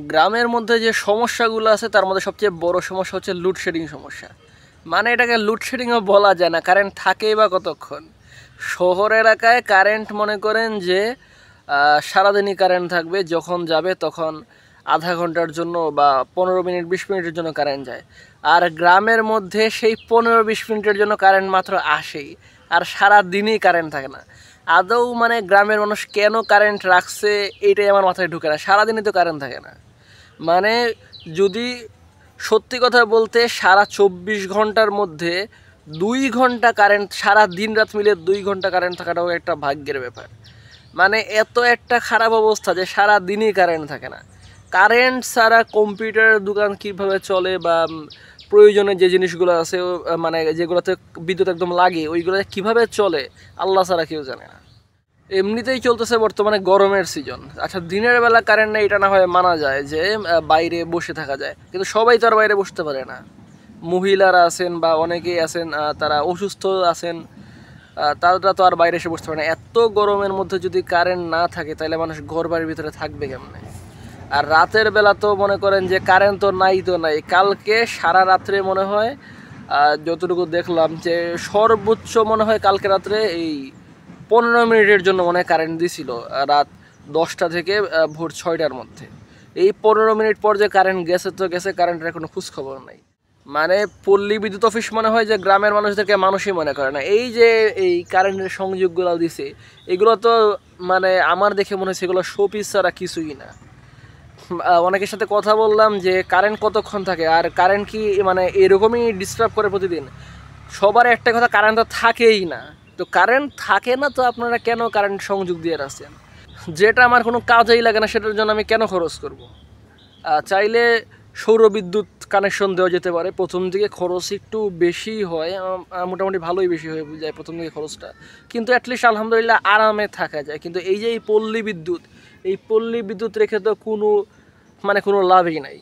গ্রামের মধ্যে যে সমস্যাগুলো আছে তার মধ্যে সবচেয়ে বড় সমস্যা হচ্ছে লোডশেডিং সমস্যা। মানে এটাকে লোডশেডিংও বলা যায় না, কারেন্ট থাকেই বা কতক্ষণ। শহর এলাকায় কারেন্ট মনে করেন যে সারাদিনই কারেন্ট থাকবে, যখন যাবে তখন আধা ঘন্টার জন্য বা 15 মিনিট 20 মিনিটের জন্য কারেন্ট যায়। আর গ্রামের মধ্যে সেই 15-20 মিনিটের জন্য কারেন্ট মাত্র আসেই, আর সারা দিনই কারেন্ট থাকে না। আদৌ মানে গ্রামের মানুষ কেন কারেন্ট রাখছে এইটাই আমার মাথায় ঢুকে না, সারাদিনই তো কারেন্ট থাকে না। মানে যদি সত্যি কথা বলতে সারা 24 ঘন্টার মধ্যে 2 ঘন্টা কারেন্ট, সারা দিন রাত মিলে 2 ঘন্টা কারেন্ট থাকাটাও একটা ভাগ্যের ব্যাপার। মানে এত একটা খারাপ অবস্থা যে সারা দিনই কারেন্ট থাকে না। কারেন্ট ছাড়া কম্পিউটারের দোকান কীভাবে চলে বা প্রয়োজনে যে জিনিসগুলো আছে মানে যেগুলোতে বিদ্যুৎ একদম লাগে ওইগুলো কীভাবে চলে আল্লাহ ছাড়া কেউ জানে না। এমনিতেই চলতেছে বর্তমানে গরমের সিজন। আচ্ছা, দিনের বেলা কারেন্ট নেই এটা না হয় মানা যায় যে বাইরে বসে থাকা যায়, কিন্তু সবাই তো আর বাইরে বসতে পারে না। মহিলারা আছেন বা অনেকেই আছেন তারা অসুস্থ আছেন, তারা তো আর বাইরে এসে বসতে পারে না। এত গরমের মধ্যে যদি কারেন্ট না থাকে তাহলে মানুষ ঘর বাড়ির ভিতরে থাকবে কেমনে? আর রাতের বেলা তো মনে করেন যে কারেন্ট তো নাই। কালকে সারা রাত্রে মনে হয় যতটুকু দেখলাম যে সর্বোচ্চ মনে হয় কালকে রাত্রে এই 15 মিনিটের জন্য মনে হয় কারেন্ট দিছিল, রাত 10টা থেকে ভোর 6টার মধ্যে। এই 15 মিনিট পর যে কারেন্ট গেছে তো গেছে, কারেন্টের কোনো খোঁজখবর নাই। মানে পল্লী বিদ্যুৎ অফিস মনে হয় যে গ্রামের মানুষদেরকে মানুষই মনে করে না। এই যে এই কারেন্টের সংযোগগুলো দিছে এগুলো তো মানে আমার দেখে মনে হচ্ছে এগুলো শোপিস ছাড়া কিছুই না। অনেকের সাথে কথা বললাম যে কারেন্ট কতক্ষণ থাকে, আর কারেন্ট কি মানে এরকমই ডিস্টার্ব করে প্রতিদিন। সবার একটা কথা, কারেন্ট তো থাকেই না। তো কারেন্ট থাকে না তো আপনারা কেন কারেন্ট সংযোগ দিয়ে রাখছেন? যেটা আমার কোনো কাজেই লাগে না সেটার জন্য আমি কেন খরচ করব? চাইলে সৌর বিদ্যুৎ কানেকশন দেওয়া যেতে পারে। প্রথম দিকে খরচ একটু বেশি হয়, মোটামুটি ভালোই বেশি হয়ে যায় প্রথম দিকে খরচটা, কিন্তু অ্যাটলিস্ট আলহামদুলিল্লাহ আরামে থাকা যায়। কিন্তু এই যে এই পল্লী বিদ্যুৎ রেখে তো কোনো লাভই নাই।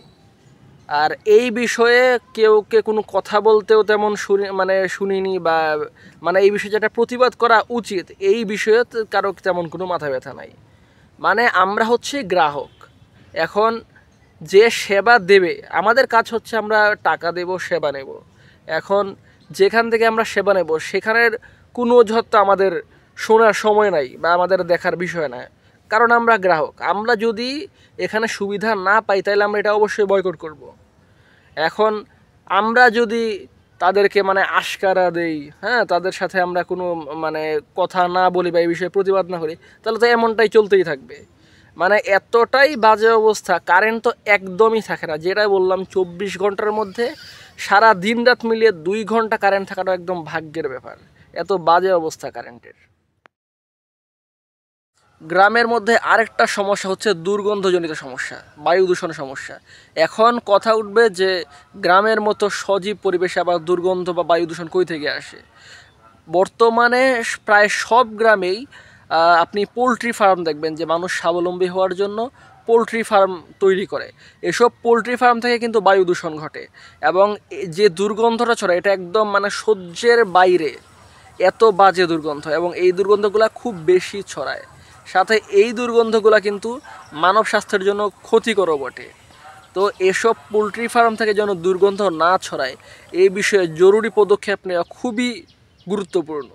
আর এই বিষয়ে কেউকে কোনো কথা বলতেও তেমন শুনিনি, বা মানে এই বিষয়ে যেটা প্রতিবাদ করা উচিত এই বিষয়ে কারো তেমন কোনো মাথা ব্যথা নাই। মানে আমরা হচ্ছে গ্রাহক। এখন যে সেবা দেবে, আমাদের কাজ হচ্ছে আমরা টাকা দেব, সেবা নেব। এখন যেখান থেকে আমরা সেবা নেব সেখানের কোনো অজুহাত তো আমাদের শোনার সময় নাই বা আমাদের দেখার বিষয় না, কারণ আমরা গ্রাহক। আমরা যদি এখানে সুবিধা না পাই তাহলে আমরা এটা অবশ্যই বয়কট করব। এখন আমরা যদি তাদেরকে আশকারা দেই, হ্যাঁ, তাদের সাথে আমরা কোনো কথা না বলি বা এই বিষয়ে প্রতিবাদ না করি, তাহলে তো এমনটাই চলতেই থাকবে। এতটাই বাজে অবস্থা, কারেন্ট তো একদমই থাকে না। যেটা বললাম 24 ঘন্টার মধ্যে সারা দিন রাত মিলিয়ে 2 ঘন্টা কারেন্ট থাকাটা একদম ভাগ্যের ব্যাপার। এত বাজে অবস্থা কারেন্টের। গ্রামের মধ্যে আরেকটা সমস্যা হচ্ছে দুর্গন্ধজনিত সমস্যা, বায়ু দূষণ সমস্যা। এখন কথা উঠবে যে গ্রামের মতো সজীব পরিবেশে আবার দুর্গন্ধ বা বায়ু দূষণ কই থেকে আসে? বর্তমানে প্রায় সব গ্রামেই আপনি পোলট্রি ফার্ম দেখবেন যে মানুষ স্বাবলম্বী হওয়ার জন্য পোলট্রি ফার্ম তৈরি করে। এসব পোলট্রি ফার্ম থেকে কিন্তু বায়ু দূষণ ঘটে, এবং যে দুর্গন্ধটা ছড়ায় এটা একদম সহ্যের বাইরে। এত বাজে দুর্গন্ধ, এবং এই দুর্গন্ধগুলো খুব বেশি ছড়ায়। সাথে এই দুর্গন্ধগুলো কিন্তু মানব স্বাস্থ্যের জন্য ক্ষতিকরও বটে। তো এসব পোলট্রি ফার্ম থেকে যেন দুর্গন্ধ না ছড়ায় এই বিষয়ে জরুরি পদক্ষেপ নেওয়া খুবই গুরুত্বপূর্ণ।